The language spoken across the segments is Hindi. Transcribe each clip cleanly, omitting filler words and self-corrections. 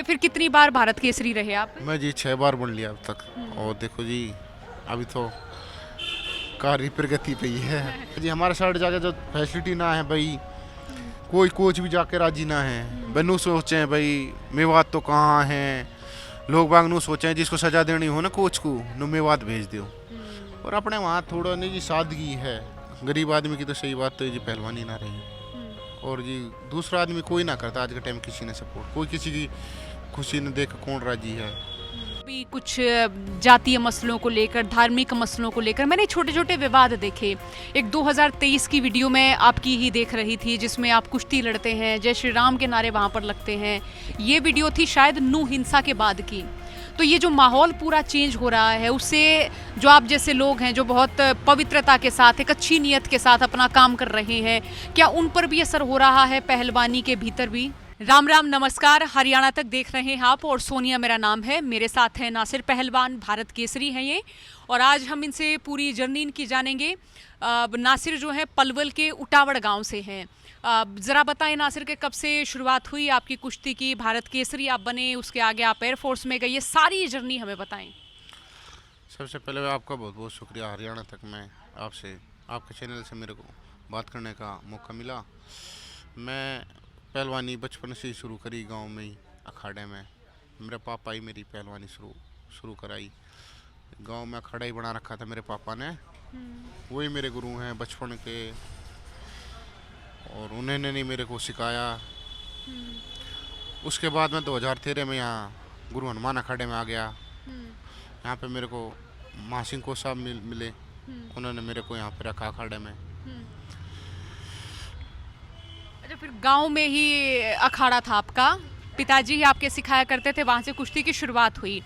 फिर कितनी बार भारत केसरी रहे आप? मैं जी 6 बार बन लिया अब तक। और देखो जी, अभी तो कार्य प्रगति पे ही है जी। हमारे साइड जाके जो फैसिलिटी ना है भाई, कोई कोच भी जाके राजी ना है। बनू सोचे हैं भाई मेवात तो कहाँ है, लोग बाग नू सोचे हैं जिसको सजा देनी हो ना कोच को, नु मेवात भेज दो। और अपने वहाँ थोड़ा नहीं जी सादगी है। गरीब आदमी की तो सही बात तो जी पहलवानी ना रही। और जी दूसरा आदमी कोई ना करता आज के टाइम, किसी ने सपोर्ट, कोई किसी की खुशी न देख कौन राजी है। भी कुछ जातीय मसलों को लेकर, धार्मिक मसलों को लेकर मैंने छोटे छोटे विवाद देखे। एक 2023 की वीडियो में आपकी ही देख रही थी जिसमें आप कुश्ती लड़ते हैं, जय श्री राम के नारे वहाँ पर लगते हैं। ये वीडियो थी शायद नू हिंसा के बाद की। तो ये जो माहौल पूरा चेंज हो रहा है, उससे जो आप जैसे लोग हैं जो बहुत पवित्रता के साथ, एक अच्छी नीयत के साथ अपना काम कर रहे हैं, क्या उन पर भी असर हो रहा है पहलवानी के भीतर भी? राम राम, नमस्कार। हरियाणा तक देख रहे हैं आप और सोनिया मेरा नाम है। मेरे साथ हैं नासिर पहलवान, भारत केसरी हैं ये, और आज हम इनसे पूरी जर्नी इनकी जानेंगे। नासिर जो है पलवल के उटावड़ गांव से हैं। ज़रा बताएं नासिर के कब से शुरुआत हुई आपकी कुश्ती की, भारत केसरी आप बने, उसके आगे आप एयरफोर्स में गए, ये सारी जर्नी हमें बताएं। सबसे पहले आपका बहुत बहुत शुक्रिया, हरियाणा तक मैं आपसे, आपके चैनल से मेरे को बात करने का मौका मिला। मैं पहलवानी बचपन से ही शुरू करी गांव में ही, अखाड़े में। मेरे पापा ही मेरी पहलवानी शुरू कराई। गांव में अखाड़ा ही बना रखा था मेरे पापा ने, वही मेरे गुरु हैं बचपन के। और उन्होंने नहीं मेरे को सिखाया। उसके बाद मैं 2013 में यहाँ गुरु हनुमान अखाड़े में आ गया। यहाँ पे मेरे को महासिंह को साहब मिले, उन्होंने मेरे को यहाँ पे रखा अखाड़े में। अच्छा, फिर गांव में ही अखाड़ा था आपका, पिताजी ही आपके सिखाया करते थे, वहाँ से कुश्ती की शुरुआत हुई।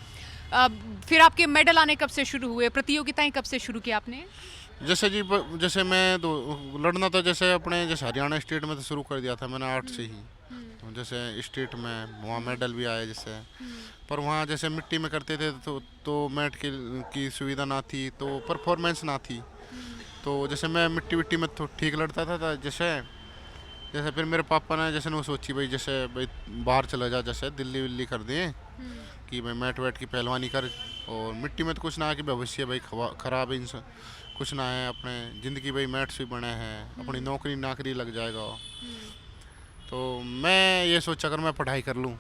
फिर आपके मेडल आने कब से शुरू हुए, प्रतियोगिताएं कब से शुरू की आपने? जैसे जी जैसे मैं तो लड़ना तो जैसे अपने जैसे हरियाणा स्टेट में तो शुरू कर दिया था मैंने 8 से ही। जैसे स्टेट में वहाँ मेडल भी आए जैसे, पर वहाँ जैसे मिट्टी में करते थे तो मैट की सुविधा ना थी, तो परफॉर्मेंस ना थी। तो जैसे मैं मिट्टी विट्टी में तो ठीक लड़ता था। जैसे फिर मेरे पापा ने जैसे वो सोची भाई जैसे भाई बाहर चला जा, जैसे दिल्ली विल्ली कर दिए कि भाई मैट वैट की पहलवानी कर। और मिट्टी में तो कुछ ना है कि भविष्य भाई खराब है, इंसान कुछ ना है, अपने ज़िंदगी भाई मैट से बने हैं, अपनी नौकरी नाकरी लग जाएगा। तो मैं ये सोचा कर मैं पढ़ाई कर लूँ।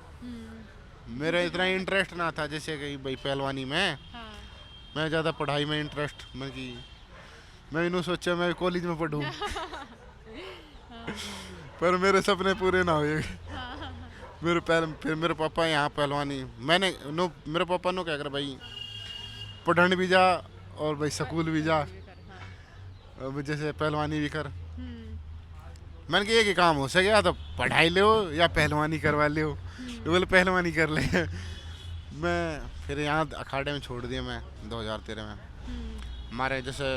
मेरा इतना इंटरेस्ट ना था जैसे कि भाई पहलवानी में। मैं ज़्यादा पढ़ाई में इंटरेस्ट मैं इन्हों सोचा मैं कॉलेज में पढ़ूँ। पर मेरे सपने पूरे ना हुए। फिर मेरे पापा यहाँ पहलवानी मेरे पापा ने क्या कर भाई पढ़ने भी जा और भाई स्कूल भी जा, अब जैसे पहलवानी भी कर। मैंने कहा एक ही काम हो सके, तो पढ़ाई ले या पहलवानी करवा ले। तो बोले पहलवानी कर ले। मैं फिर यहाँ अखाड़े में छोड़ दिया मैं 2013 में। हमारे जैसे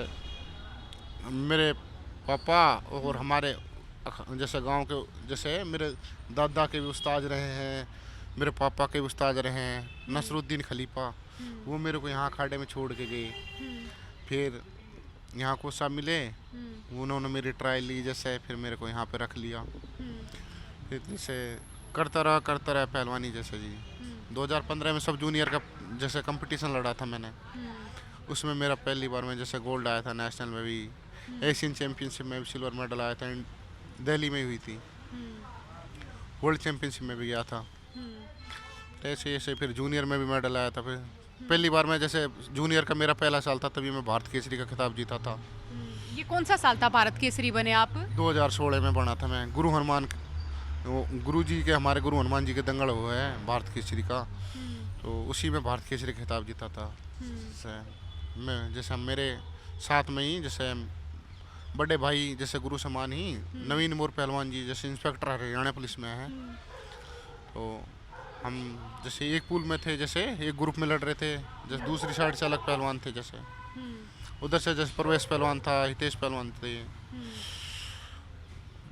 मेरे पापा और हमारे जैसे गांव के जैसे मेरे दादा के भी उस्ताद रहे हैं, मेरे पापा के भी उस्ताद रहे हैं, नसरुद्दीन खलीफा, वो मेरे को यहाँ अखाड़े में छोड़ के गए। फिर यहाँ को सब मिले, उन्होंने मेरी ट्रायल ली जैसे, फिर मेरे को यहाँ पे रख लिया। फिर जैसे करता रहा पहलवानी जैसे जी। 2015 में सब जूनियर का जैसे कंपटीशन लड़ा था मैंने, उसमें मेरा पहली बार में जैसे गोल्ड आया था। नेशनल में भी, एशियन चैम्पियनशिप में भी सिल्वर मेडल आया था, दिल्ली में हुई थी। वर्ल्ड चैम्पियनशिप में भी गया था। ऐसे ऐसे फिर जूनियर में भी मेडल आया था। फिर पहली बार मैं जैसे जूनियर का मेरा पहला साल था, तभी मैं भारत केसरी का खिताब जीता था। ये कौन सा साल था भारत केसरी बने आप? 2016 में बना था मैं। गुरु जी के, हमारे गुरु हनुमान जी के दंगल हुए हैं भारत केसरी का, तो उसी में भारत केसरी खिताब जीता था। जैसे मेरे साथ में ही जैसे बड़े भाई जैसे गुरु समान ही नवीन मोर पहलवान जी जैसे इंस्पेक्टर हरियाणा पुलिस में हैं। तो हम जैसे एक पूल में थे, जैसे एक ग्रुप में लड़ रहे थे, जैसे दूसरी साइड से अलग पहलवान थे, जैसे उधर से जैसे प्रवेश पहलवान था, हितेश पहलवान थे।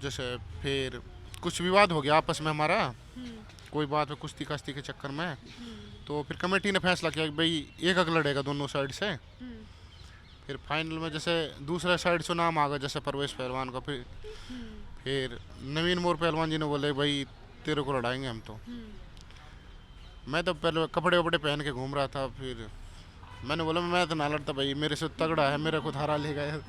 जैसे फिर कुछ विवाद हो गया आपस में हमारा, कोई बात है कुश्ती काश्ती के चक्कर में। तो फिर कमेटी ने फैसला किया कि भाई एक अग लड़ेगा दोनों साइड से। फिर फाइनल में जैसे दूसरा साइड से नाम आ गया जैसे परवेश पहलवान का। फिर नवीन मोर पहलवान जी ने बोले भाई तेरे को लड़ाएंगे हम। तो मैं तो पहले कपड़े वपड़े पहन के घूम रहा था, फिर मैंने बोला मैं तो ना लड़ता भाई, मेरे से तगड़ा है, मेरे को तो हरा लेगा यार।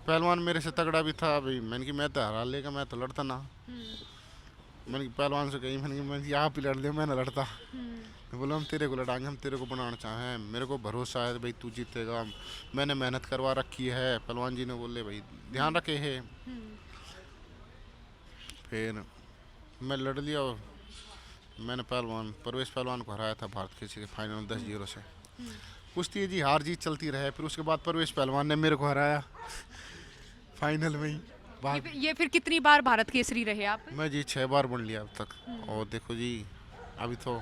पहलवान मेरे से तगड़ा भी था भाई, मैंने कि मैं तो हरा लेगा, मैं तो लड़ता ना। मैंने कि पहलवान से कही, मैंने कि आप ही लड़ ले, मैं ना लड़ता। मैं बोला हम तेरे को लड़ाएंगे, हम तेरे को बनाना चाहें, मेरे को भरोसा है भाई तू जीतेगा, मैंने मेहनत करवा रखी है। पहलवान जी ने बोले भाई ध्यान रखे है। फिर मैं लड़ लिया और मैंने परवेश पहलवान को हराया था भारत केसरी के फाइनल में 10-0 से। कुश्ती जी हार जीत चलती रहे, फिर उसके बाद परवेश पहलवान ने मेरे को हराया फाइनल में ही। ये फिर कितनी बार भारत केसरी रहे आप? मैं जी 6 बार बन लिया अब तक। और देखो जी अभी तो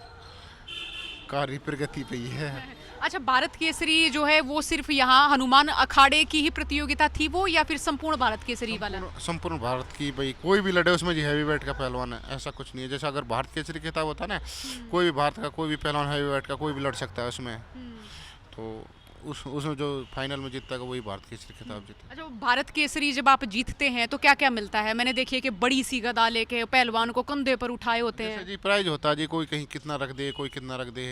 कार्य प्रगति पे ही है। अच्छा, भारत केसरी जो है वो सिर्फ यहाँ हनुमान अखाड़े की ही प्रतियोगिता थी वो, या फिर संपूर्ण भारत केसरी वाला? संपूर्ण भारत की भाई, कोई भी लड़े उसमें जी हैवी वेट का पहलवान है, ऐसा कुछ नहीं है। जैसे अगर भारत केसरी खिताब होता है ना, कोई भी भारत का कोई भी पहलवान हैवी वेट का कोई भी लड़ सकता है उसमें। तो उसमें जो फाइनल में जीतता है वही भारत केसरी खिताब जीता है। अच्छा, भारत केसरी जब आप जीतते हैं तो क्या क्या मिलता है? मैंने देखी है कि बड़ी सी गदा लेके पहलवान को कंधे पर उठाए होते हैं। जी प्राइज होता है जी, कोई कहीं कितना रख दे, कोई कितना रख दे,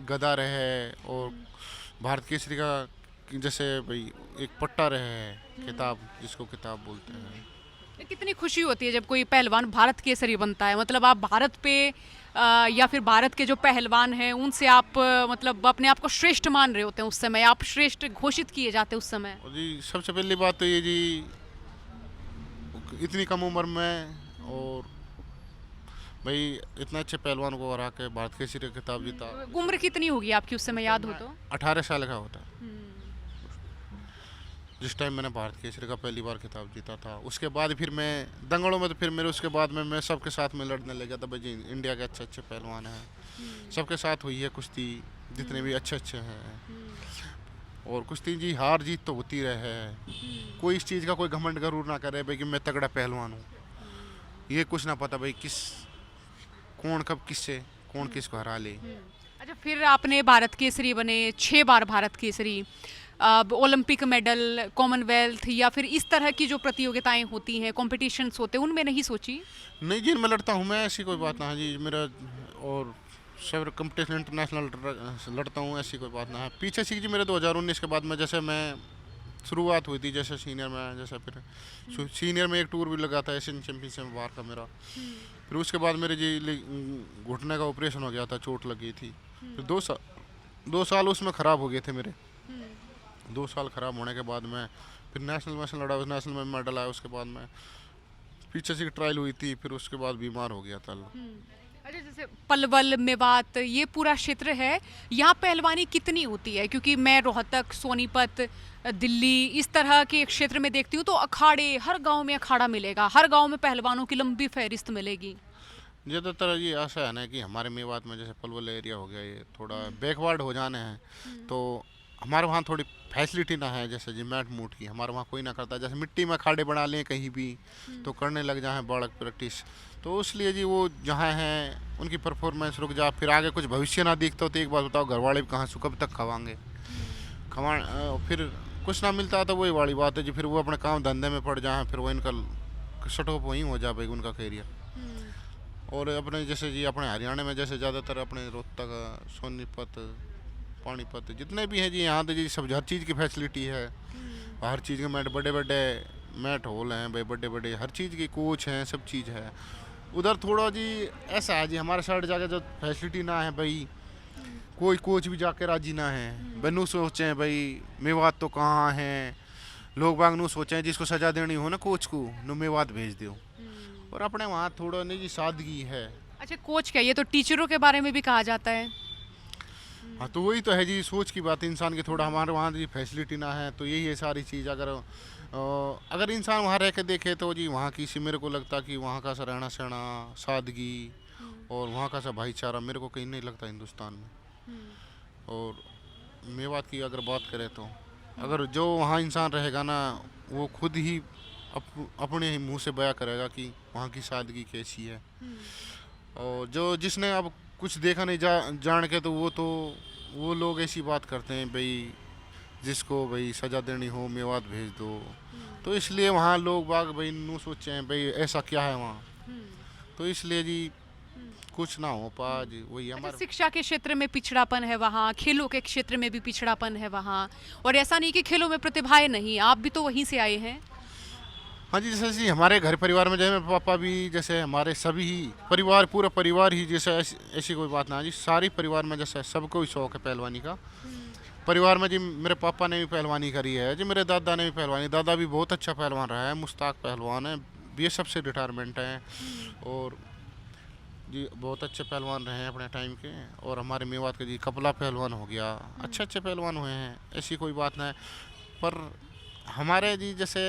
गदा रहे। और भारत केसरी का जैसे भाई एक पट्टा रहे, किताब जिसको किताब बोलते हैं। कितनी खुशी होती है जब कोई पहलवान भारत केसरी बनता है। मतलब आप भारत पे या फिर भारत के जो पहलवान हैं उनसे आप मतलब अपने आप को श्रेष्ठ मान रहे होते हैं, उस समय आप श्रेष्ठ घोषित किए जाते हैं उस समय। और जी सबसे पहली बात तो ये जी इतनी कम उम्र में और भाई इतना अच्छे पहलवान को हरा के भारत केसरी का खिताब जीता। उम्र कितनी होगी आपकी उस समय, याद हो तो? 18 साल का होता है जिस टाइम मैंने भारत केसरी का पहली बार खिताब जीता था। उसके बाद फिर मैं दंगलों में तो फिर मेरे उसके बाद में मैं सबके साथ में लड़ने लगा था। भाई जी इंडिया के अच्छे अच्छे पहलवान हैं, सबके साथ हुई है कुश्ती, जितने भी अच्छे अच्छे हैं। और कुश्ती जी हार जीत तो होती रहे, कोई इस चीज़ का कोई घमंड जरूर ना करे भाई कि मैं तगड़ा पहलवान हूँ। ये कुछ ना पता भाई कौन कब किससे कौन किसको हरा ले। अच्छा, फिर आपने भारत केसरी बने, 6 बार Bharat Kesari, Olympic medal, Commonwealth या फिर इस तरह की जो प्रतियोगिताएं होती हैं, कॉम्पिटिशन्स होते हैं, उनमें नहीं सोची? नहीं जी मैं लड़ता हूँ, मैं ऐसी कोई बात ना है जी मेरा। और सब कंपटीशन इंटरनेशनल लड़ता हूँ, ऐसी कोई बात ना है। पीछे से जी मेरे 2019 के बाद में जैसे मैं शुरुआत हुई थी जैसे सीनियर में, जैसे फिर सीनियर में एक टूर भी लगा था एशियन चैम्पियनशिप बार का मेरा। फिर उसके बाद मेरे जी घुटने का ऑपरेशन हो गया था, चोट लगी थी। फिर 2 साल उसमें ख़राब हो गए थे मेरे। 2 साल ख़राब होने के बाद में फिर नेशनल लड़ा, नेशनल में मेडल आया। उसके बाद में पीछे से ट्रायल हुई थी, फिर उसके बाद बीमार हो गया था। अच्छा, जैसे पलवल, मेवात, ये पूरा क्षेत्र है, यहाँ पहलवानी कितनी होती है? क्योंकि मैं रोहतक, सोनीपत, दिल्ली इस तरह के क्षेत्र में देखती हूँ तो अखाड़े, हर गांव में अखाड़ा मिलेगा, हर गांव में पहलवानों की लंबी फहरिस्त मिलेगी। ज़्यादातर ये ऐसा है ना कि हमारे मेवात में जैसे पलवल एरिया हो गया, ये थोड़ा बैकवर्ड हो जाने हैं, तो हमारे वहाँ थोड़ी फैसिलिटी ना है जैसे जी मैट मूट की, हमारे वहाँ कोई ना करता। जैसे मिट्टी में अखाड़े बना लें कहीं भी तो करने लग जाए बालक प्रैक्टिस, तो इसलिए जी वो जहाँ हैं उनकी परफॉर्मेंस रुक जा, फिर आगे कुछ भविष्य ना दिखता हो तो एक बात बताओ घर वाले भी कहाँ से कब तक खवाएंगे, फिर कुछ ना मिलता है तो वही वाली बात है जी। फिर वो अपने काम धंधे में पड़ जाए, फिर वो इनका शटअप वहीं हो जाए भाई उनका कैरियर। और अपने जैसे जी अपने हरियाणा में जैसे ज़्यादातर अपने रोहतक, सोनीपत, पानीपत जितने भी हैं जी यहाँ तो जी सब हर चीज़ की फैसिलिटी है, हर चीज़ के मैट, बड़े बड़े मैट हॉल हैं भाई, बड़े बड़े हर चीज़ की कोच हैं, सब चीज़ है। उधर थोड़ा जी ऐसा है जी हमारे साइड जाके जो फैसिलिटी ना है भाई, कोई कोच भी जाके राजी ना है भाई। नू सोचे हैं भाई मेवात तो कहाँ हैं, लोग बाग नू सोचे हैं जिसको सजा देनी हो ना कोच को नू मेवात भेज दो। और अपने वहाँ थोड़ा नहीं जी सादगी है। अच्छा, कोच क्या, ये तो टीचरों के बारे में भी कहा जाता है। हाँ तो वही तो है जी सोच की बात इंसान की, थोड़ा हमारे वहाँ जी फैसिलिटी ना है तो यही है सारी चीज़। अगर इंसान वहाँ रह के देखे तो जी वहाँ की सी मेरे को लगता कि वहाँ का सा रहना सहना, सादगी और वहाँ का सा भाईचारा मेरे को कहीं नहीं लगता हिंदुस्तान में। और मेवात की अगर बात करें तो अगर जो वहाँ इंसान रहेगा ना वो खुद ही अपने ही मुँह से बयां करेगा कि वहाँ की सादगी कैसी है। और जिसने अब कुछ देखा नहीं जान के तो वो लोग ऐसी बात करते हैं भाई जिसको भाई सजा देनी हो मेवात भेज दो। तो इसलिए वहाँ लोग बाग भाई नू सोचे हैं भाई ऐसा क्या है वहाँ, तो इसलिए जी कुछ ना हो पा जी, वही अच्छा, हमारा। शिक्षा के क्षेत्र में पिछड़ापन है वहाँ, खेलों के क्षेत्र में भी पिछड़ापन है वहाँ, और ऐसा नहीं कि खेलों में प्रतिभाएं नहीं, आप भी तो वहीं से आए हैं। हाँ जी, जैसे जी हमारे घर परिवार में जैसे मेरे पापा भी, जैसे हमारे सभी ही परिवार, पूरा परिवार ही, जैसे ऐसी कोई बात ना है जी, सारी परिवार में जैसे सबको ही शौक है पहलवानी का। परिवार में जी मेरे पापा ने भी पहलवानी करी है जी, मेरे दादा ने भी पहलवानी, दादा भी बहुत अच्छा पहलवान रहा है, मुश्ताक पहलवान है, बीएसएफ से रिटायरमेंट है, और जी बहुत अच्छे पहलवान रहे हैं अपने टाइम के। और हमारे मेवात के जी कपला पहलवान हो गया, अच्छे अच्छे पहलवान हुए हैं, ऐसी कोई बात ना है। पर हमारे जी जैसे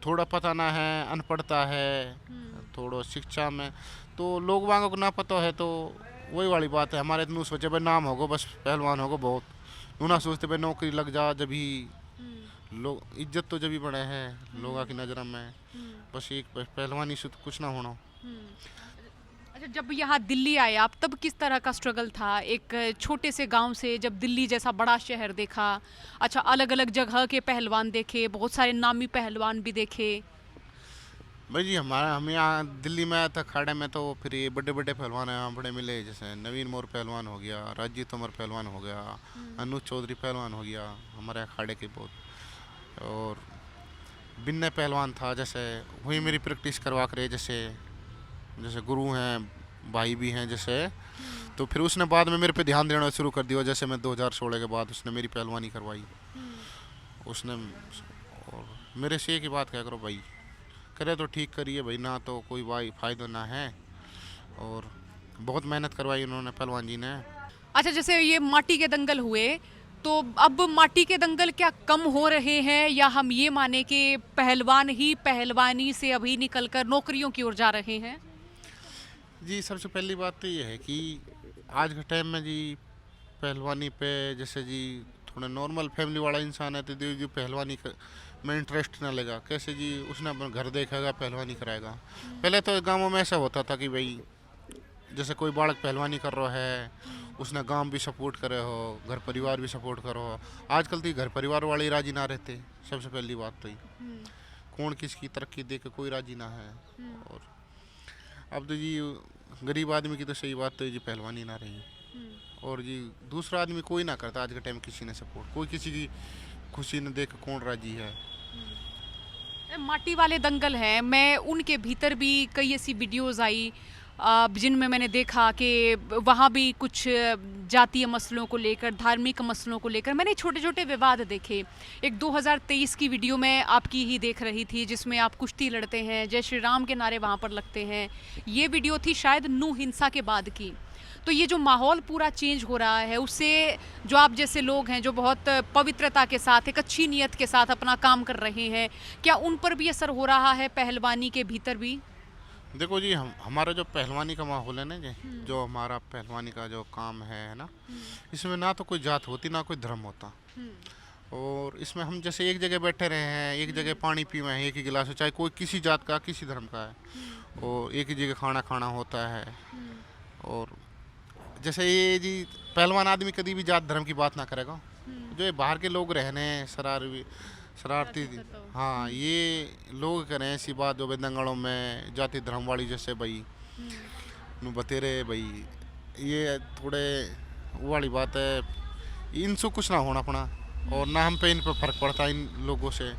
थोड़ा पता ना है, अनपढ़ता है थोड़ा शिक्षा में, तो लोग वांगों को ना पता है, तो वही वाली बात है। हमारे इतनू सोचे भाई नाम होगो बस पहलवान होगो बहुत, नु ना सोचते भाई नौकरी लग जा, जब ही लोग इज्जत तो जब ही बढ़े हैं लोगों की नज़र में, बस एक पहलवानी से तो कुछ ना होना। अच्छा, जब यहाँ दिल्ली आए आप, तब किस तरह का स्ट्रगल था? एक छोटे से गांव से जब दिल्ली जैसा बड़ा शहर देखा, अच्छा अलग अलग जगह के पहलवान देखे, बहुत सारे नामी पहलवान भी देखे। भाई जी हम यहाँ दिल्ली में आया था अखाड़े में, तो फिर ये बड़े बड़े पहलवान यहाँ बड़े मिले, जैसे नवीन मोर पहलवान हो गया, राजीव तोमर पहलवान हो गया, अनुज चौधरी पहलवान हो गया हमारे अखाड़े के बहुत, और बिन्ने पहलवान था, जैसे वही मेरी प्रैक्टिस करवा करे, जैसे जैसे गुरु हैं, भाई भी हैं जैसे। तो फिर उसने बाद में मेरे पे ध्यान देना शुरू कर दिया, जैसे मैं 2016 के बाद उसने मेरी पहलवानी करवाई उसने। और मेरे से एक ही बात क्या करो भाई, करे तो ठीक करिए भाई, ना तो कोई भाई फायदा ना है, और बहुत मेहनत करवाई उन्होंने पहलवान जी ने। अच्छा, जैसे ये माटी के दंगल हुए, तो अब माटी के दंगल क्या कम हो रहे हैं, या हम ये माने कि पहलवान ही पहलवानी से अभी निकलकर नौकरियों की ओर जा रहे हैं? जी सबसे पहली बात तो ये है कि आज के टाइम में जी पहलवानी पे, जैसे जी थोड़ा नॉर्मल फैमिली वाला इंसान है, तो जो पहलवानी में इंटरेस्ट ना लेगा कैसे जी, उसने अपना घर देखेगा पहलवानी कराएगा। पहले तो गांवों में ऐसा होता था कि भाई जैसे कोई बालक पहलवानी कर रहा है, उसने गांव भी सपोर्ट करे हो, घर परिवार भी सपोर्ट करो हो। आजकल तो ये घर परिवार वाले ही राजी ना रहते, सबसे पहली बात तो ही कौन किसकी तरक्की देख के कोई राजी ना है। और अब तो जी गरीब आदमी की तो सही बात तो है जी, पहलवानी ना रही, और जी दूसरा आदमी कोई ना करता आज के टाइम किसी ने सपोर्ट, कोई किसी की खुशी न देख कौन राजी है। माटी वाले दंगल हैं, मैं उनके भीतर भी कई ऐसी वीडियोस आई जिनमें मैंने देखा कि वहाँ भी कुछ जातीय मसलों को लेकर, धार्मिक मसलों को लेकर मैंने छोटे छोटे विवाद देखे। एक 2023 की वीडियो मैं आपकी ही देख रही थी, जिसमें आप कुश्ती लड़ते हैं, जय श्री राम के नारे वहाँ पर लगते हैं। ये वीडियो थी शायद नूह हिंसा के बाद की। तो ये जो माहौल पूरा चेंज हो रहा है, उससे जो आप जैसे लोग हैं जो बहुत पवित्रता के साथ, एक अच्छी नीयत के साथ अपना काम कर रहे हैं, क्या उन पर भी असर हो रहा है पहलवानी के भीतर भी? देखो जी हमारा जो पहलवानी का माहौल है ना जी, जो हमारा पहलवानी का जो काम है ना, इसमें ना तो कोई जात होती ना कोई धर्म होता, और इसमें हम जैसे एक जगह बैठे रहे हैं, एक जगह पानी पी रहे हैं एक ही गिलास में, चाहे कोई किसी जात का किसी धर्म का है, और एक ही जगह खाना खाना होता है। और जैसे ये जी पहलवान आदमी कभी भी जात धर्म की बात ना करेगा, जो ये बाहर के लोग रहने शरारती, हाँ ये लोग करें ऐसी बात जो दंगलों में जाति धर्म वाली, जैसे भाई नु बतेरे भाई, ये थोड़े वो वाली बात है, इनसे कुछ ना होना अपना, और ना हम पे इन पे फर्क पड़ता इन लोगों से।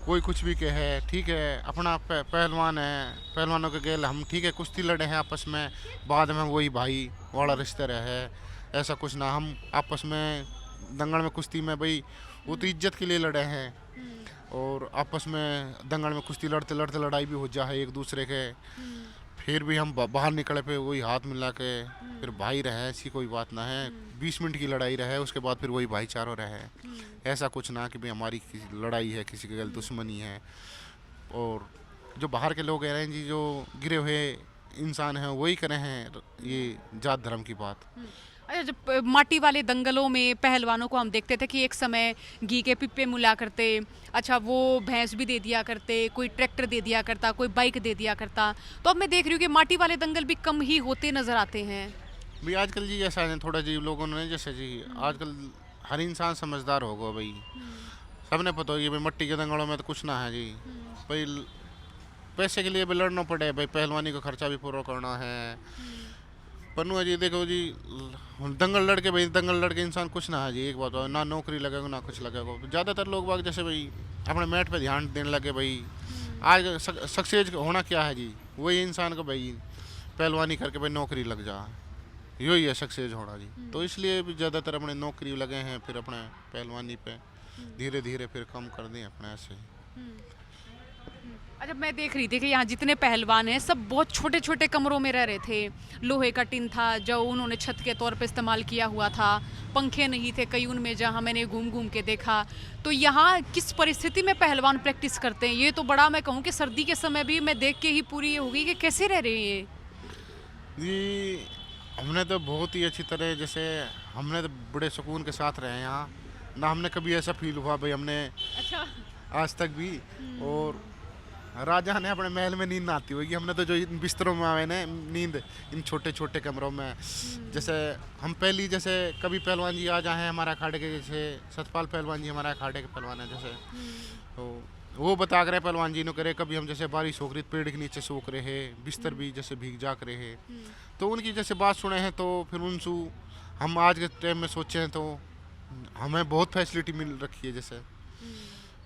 कोई कुछ भी कहे ठीक है, अपना पहलवान है, पहलवानों के गेल हम ठीक है कुश्ती लड़े हैं आपस में, बाद में वही भाई वाला रिश्ते रहे, ऐसा कुछ ना। हम आपस में दंगल में कुश्ती में भाई वो तो इज्जत के लिए लड़े हैं, और आपस में दंगल में कुश्ती लड़ते लड़ते लड़ाई भी हो जाए एक दूसरे के, फिर भी हम बाहर निकले पे वही हाथ मिला के फिर भाई रहे, ऐसी कोई बात ना है। 20 मिनट की लड़ाई रहे, उसके बाद फिर वही भाईचारा रहे, ऐसा कुछ ना कि भाई हमारी लड़ाई है, किसी के गल दुश्मनी है। और जो बाहर के लोग हैं जी, जो गिरे हुए इंसान हैं, वही करे हैं ये जात धर्म की बात। अच्छा, जब माटी वाले दंगलों में पहलवानों को हम देखते थे कि एक समय घी के पिप्पे मिला करते, अच्छा वो भैंस भी दे दिया करते, कोई ट्रैक्टर दे दिया करता, कोई बाइक दे दिया करता, तो अब मैं देख रही हूँ कि माटी वाले दंगल भी कम ही होते नजर आते हैं। भाई आजकल जी ऐसा है थोड़ा जी, लोगों ने जैसे जी आजकल हर इंसान समझदार होगा भाई, सबने पता हो कि भाई मट्टी के दंगलों में तो कुछ ना है जी, भाई पैसे के लिए भी लड़ना पड़े भाई, पहलवानी का खर्चा भी पूरा करना है। पन्नू जी देखो जी, दंगल लड़के भाई, दंगल लड़के इंसान कुछ ना है जी, एक बात हो, ना नौकरी लगेगा ना कुछ लगेगा। ज़्यादातर लोग बाग जैसे भाई अपने मैट पे ध्यान देने लगे भाई। आज सक्सेस होना क्या है जी, वही इंसान को भाई पहलवानी करके भाई नौकरी लग जा, यही है सक्सेस होना जी। तो इसलिए भी ज़्यादातर अपने नौकरी लगे हैं, फिर अपने पहलवानी पे धीरे धीरे फिर कम कर दें अपने ऐसे ही। अच्छा, मैं देख रही थी कि यहाँ जितने पहलवान हैं सब बहुत छोटे छोटे कमरों में रह रहे थे। लोहे का टिन था जो उन्होंने छत के तौर पे इस्तेमाल किया हुआ था, पंखे नहीं थे कई उनमें जहाँ मैंने घूम घूम के देखा। तो यहाँ किस परिस्थिति में पहलवान प्रैक्टिस करते हैं, ये तो बड़ा मैं कहूँ कि सर्दी के समय भी मैं देख के ही पूरी ये हो गई कि कैसे रह रहे हैं ये। जी हमने तो बहुत ही अच्छी तरह, जैसे हमने तो बड़े सुकून के साथ रहे हैं यहाँ, ना हमने कभी ऐसा फील हुआ भाई हमने अच्छा। आज तक भी। और राजा ने अपने महल में नींद ना आती होगी, हमने तो जो इन बिस्तरों में आए ना नींद इन छोटे छोटे कमरों में। जैसे हम पहली जैसे कभी पहलवान जी आ जाए हमारे अखाड़े के, जैसे सतपाल पहलवान जी हमारे अखाड़े के पहलवान है, जैसे तो वो बता कर पहलवान जी ने करे कभी हम जैसे बारिश हो रही पेड़ के नीचे सोख रहे हैं, बिस्तर भी जैसे भीग जाक रहे हैं, तो उनकी जैसे बात सुने हैं तो फिर उनसे हम आज के टाइम में सोचे हैं तो हमें बहुत फैसिलिटी मिल रखी है जैसे।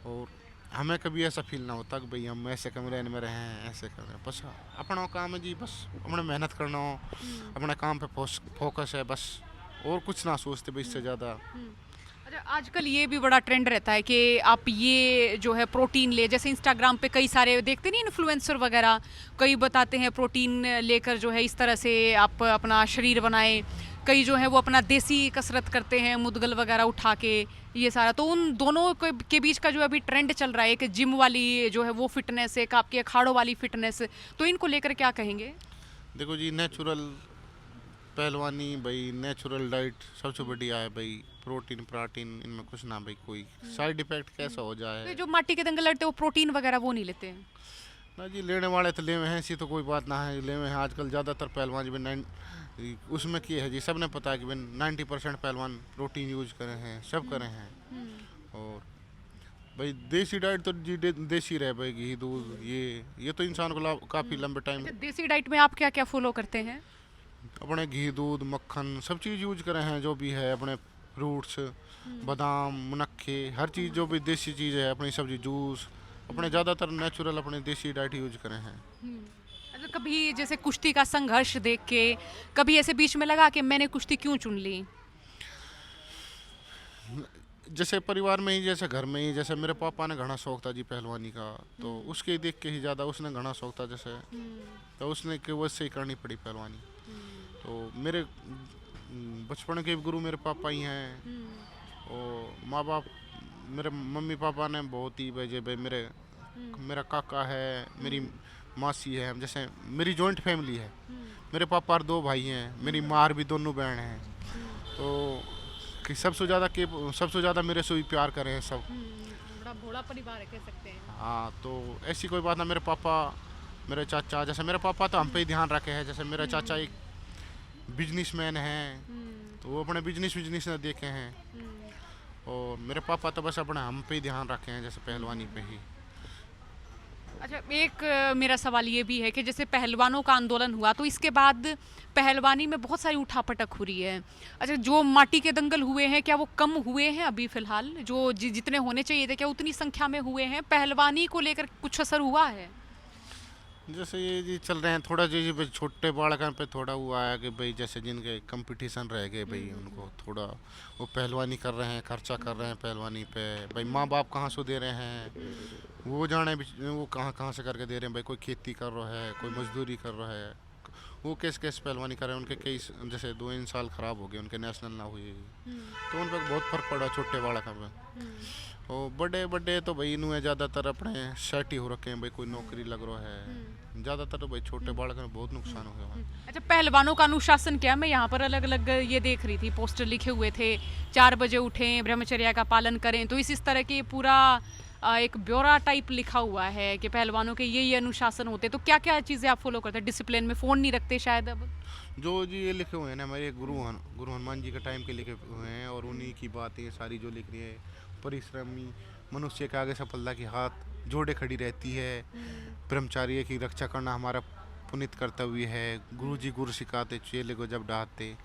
और हमें कभी ऐसा फील ना होता कि भाई हम ऐसे कमरे में रहे हैं, ऐसे कर रहे हैं। बस अपना काम है जी, बस अपने मेहनत करना हो, अपने काम पे फोकस है बस, और कुछ ना सोचते भाई इससे ज़्यादा। अच्छा, आजकल ये भी बड़ा ट्रेंड रहता है कि आप ये जो है प्रोटीन ले, जैसे इंस्टाग्राम पे कई सारे देखते नहीं इन्फ्लुएंसर वगैरह, कई बताते हैं प्रोटीन लेकर जो है इस तरह से आप अपना शरीर बनाएं। कई जो है वो अपना देसी कसरत करते हैं, मुदगल वगैरह उठा के, ये सारा। तो उन दोनों के बीच का जो अभी ट्रेंड चल रहा है, एक जिम वाली जो है वो फिटनेस, एक आपकी अखाड़ों वाली फिटनेस, तो इनको लेकर क्या कहेंगे? देखो जी, नेचुरल पहलवानी भाई, नेचुरल डाइट सबसे बढ़िया है भाई। प्रोटीन प्राटीन इनमें कुछ ना भाई, कोई साइड इफेक्ट कैसा हो तो जाए। जो माटी के दंगल लड़ते हैं वो प्रोटीन वगैरह वो नहीं लेते हैं? ना जी, लेने वाले तो लेवे हैं, ऐसी तो कोई बात ना है, लेवे हैं। आजकल ज़्यादातर पहलवान जी उसमें क्या है जी, सबने पता है कि 90% पहलवान प्रोटीन यूज करे हैं, सब करे हैं। और भाई देसी डाइट तो जी देसी रहे भाई, घी दूध ये तो इंसान को काफ़ी लंबे टाइम। अच्छा, देसी डाइट में आप क्या क्या फॉलो करते हैं? अपने घी दूध मक्खन सब चीज़ यूज करे हैं, जो भी है अपने फ्रूट्स, बादाम मुनक्के, हर चीज़ जो भी देसी चीज़ है, अपनी सब्जी जूस, अपने ज़्यादातर नेचुरल अपने देसी डाइट यूज करे हैं। अच्छा, कभी जैसे कुश्ती का संघर्ष देख के कभी ऐसे बीच में लगा कि मैंने कुश्ती क्यों चुन ली? जैसे परिवार में ही, जैसे घर में ही, जैसे मेरे पापा ने घना शौक था जी पहलवानी का, तो उसके देख के ही ज़्यादा उसने घना शौक था जैसे, तो उसने के वजह से ही करनी पड़ी पहलवानी। तो मेरे बचपन के गुरु मेरे पापा ही हैं। और माँ बाप मेरे मम्मी पापा ने बहुत ही भाई मेरा काका है, मेरी मासी है, जैसे मेरी जॉइंट फैमिली है। मेरे पापा और 2 भाई हैं, मेरी माँ भी दोनों बहन हैं। तो कि सबसे ज़्यादा मेरे से ही प्यार करें हैं सब। बड़ा भोला परिवार है कह सकते हैं। हाँ, तो ऐसी कोई बात ना। मेरे पापा, मेरे चाचा, जैसे मेरे पापा तो हम पे ही ध्यान रखे हैं। जैसे मेरा चाचा एक बिजनेसमैन हैं, तो वो अपने बिजनेस ने देखे हैं। और मेरे पापा तो बस अपने हम पे ही ध्यान रखे हैं, जैसे पहलवानी पे ही। अच्छा, एक मेरा सवाल ये भी है कि जैसे पहलवानों का आंदोलन हुआ तो इसके बाद पहलवानी में बहुत सारी उठापटक हो रही है। अच्छा, जो माटी के दंगल हुए हैं क्या वो कम हुए हैं अभी फिलहाल? जो जितने होने चाहिए थे क्या उतनी संख्या में हुए हैं? पहलवानी को लेकर कुछ असर हुआ है? जैसे ये जी चल रहे हैं थोड़ा जी भाई, छोटे बालकन पे थोड़ा हुआ है कि भाई जैसे जिनके कंपटीशन रह गए भाई, उनको थोड़ा वो पहलवानी कर रहे हैं, खर्चा कर रहे हैं पहलवानी पे भाई। माँ बाप कहाँ से दे रहे हैं वो जाने, वो कहाँ से करके दे रहे हैं भाई। कोई खेती कर रहा है, कोई मजदूरी कर रहा है, वो कैसे पहलवानी कर रहे हैं। उनके कई जैसे 2 साल ख़राब हो गए, उनके नेशनल ना हुए, तो उन पर बहुत फ़र्क पड़ा छोटे बालकन में। और बड़े तो भाई इन्होंने ज़्यादातर अपने सेट ही हो रखे हैं भाई, कोई नौकरी लग रहा है। ज़्यादातर तो भाई छोटे बालक में बहुत नुकसान हो गया है। अच्छा, पहलवानों का अनुशासन क्या? मैं यहाँ पर अलग अलग ये देख रही थी, पोस्टर लिखे हुए थे, 4 बजे उठें, ब्रह्मचर्या का पालन करें, तो इस तरह के पूरा एक ब्यौरा टाइप लिखा हुआ है कि पहलवानों के ये अनुशासन होते। तो क्या क्या चीज़ें आप फॉलो करते हैं? डिसिप्लिन में फ़ोन नहीं रखते शायद अब? जो जी ये लिखे हुए हैं ना हमारे गुरु हनुमान जी के टाइम के लिखे हुए हैं, और उन्हीं की बातें सारी जो लिख रही है। परिश्रमी मनुष्य के आगे सफलता की हाथ जोड़े खड़ी रहती है। ब्रह्मचार्य की रक्षा करना हमारा पुनित कर्तव्य है। गुरुजी गुरु सिखाते, चेले को जब डांटते।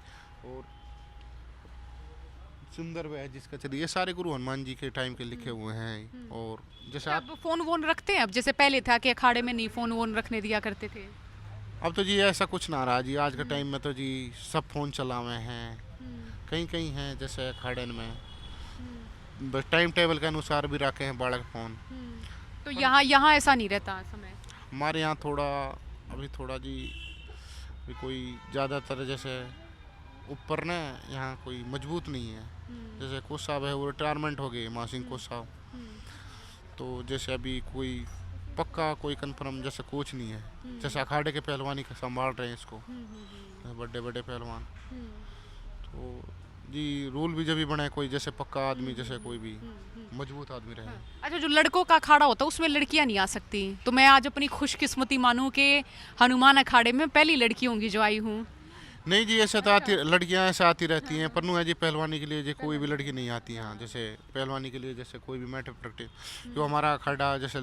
और सुंदर वह जिसका चरित्र, ये सारे गुरु हनुमान जी के टाइम के लिखे हुए हैं। और जैसे आप अब फोन वोन रखते हैं? अब जैसे पहले था कि अखाड़े में नहीं फोन वोन रखने दिया करते थे। अब तो जी ऐसा कुछ ना रहा जी। आज के टाइम में तो जी सब फोन चलावे हैं। कहीं कहीं हैं जैसे अखाड़े में बस टाइम टेबल के अनुसार भी रखे हैं बालक फोन। तो यहाँ ऐसा नहीं रहता समय? हमारे यहाँ थोड़ा अभी थोड़ा जी अभी कोई ज़्यादातर जैसे ऊपर ना यहाँ कोई मजबूत नहीं है। जैसे कोच साहब है वो रिटायरमेंट हो गए, माँ सिंह कोच साहब। तो जैसे अभी कोई पक्का कोई कंफर्म जैसे कोच नहीं है। जैसे अखाड़े के पहलवानी का संभाल रहे हैं इसको बड़े बड़े पहलवान। तो जी रूल भी जब भी बने कोई जैसे पक्का आदमी, जैसे कोई भी मजबूत आदमी रहे। अच्छा, जो लड़कों का अखाड़ा होता है उसमें लड़कियां नहीं आ सकती, तो मैं आज अपनी खुशकिस्मती मानूं कि हनुमान अखाड़े में पहली लड़की होंगी जो आई हूँ। नहीं जी ऐसे तो आती लड़कियां ऐसे आती रहती हैं, पर नु है जी पहलवानी के लिए जी कोई भी लड़की नहीं आती यहाँ। जैसे पहलवानी के लिए जैसे कोई भी मैट प्रैक्टिस जो हमारा अखाड़ा जैसे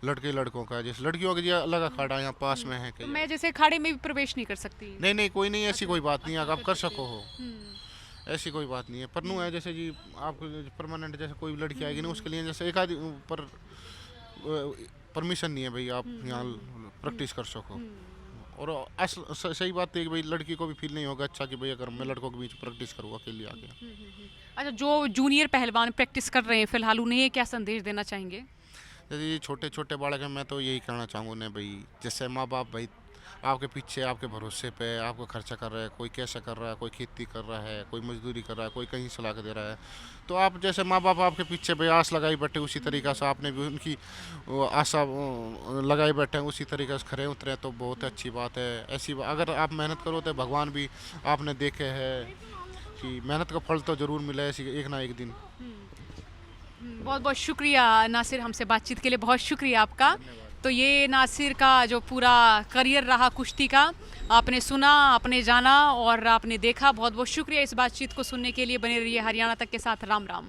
लड़के लड़कों का, जैसे लड़कियों का जी अलग अखाड़ा यहाँ पास में है। तो मैं जैसे अखाड़े में भी प्रवेश नहीं कर सकती? नहीं नहीं कोई नहीं, ऐसी कोई बात नहीं है, आप कर सको हो, ऐसी कोई बात नहीं है। पर नु है जैसे जी आपको परमानेंट जैसे कोई भी लड़की आएगी ना उसके लिए जैसे एक आदि पर परमिशन नहीं है भाई आप यहाँ प्रैक्टिस कर सको। और सही बात है कि भाई लड़की को भी फील नहीं होगा अच्छा कि भाई अगर मैं लड़कों के बीच प्रैक्टिस करूँ अकेले आके। अच्छा, जो जूनियर पहलवान प्रैक्टिस कर रहे हैं फिलहाल उन्हें ये क्या संदेश देना चाहेंगे? जैसे छोटे छोटे बालक हैं, मैं तो यही कहना चाहूँगा उन्हें भाई जैसे माँ बाप भाई आपके पीछे आपके भरोसे पे आपको खर्चा कर रहा है, कोई कैसा कर रहा है, कोई खेती कर रहा है, कोई मजदूरी कर रहा है, कोई कहीं से ला के दे रहा है, तो आप जैसे माँ बाप आपके पीछे भाई आस लगाई बैठे उसी तरीक़ा से आपने भी उनकी आशा लगाई बैठे उसी तरीक़े से खड़े उतरे तो बहुत अच्छी बात है। ऐसी अगर आप मेहनत करो तो भगवान भी आपने देखे है कि मेहनत का फल तो ज़रूर मिले ऐसी एक ना एक दिन। बहुत बहुत शुक्रिया नासिर, हमसे बातचीत के लिए बहुत शुक्रिया आपका। तो ये नासिर का जो पूरा करियर रहा कुश्ती का, आपने सुना, आपने जाना और आपने देखा। बहुत बहुत शुक्रिया इस बातचीत को सुनने के लिए। बने रहिए हरियाणा तक के साथ। राम राम।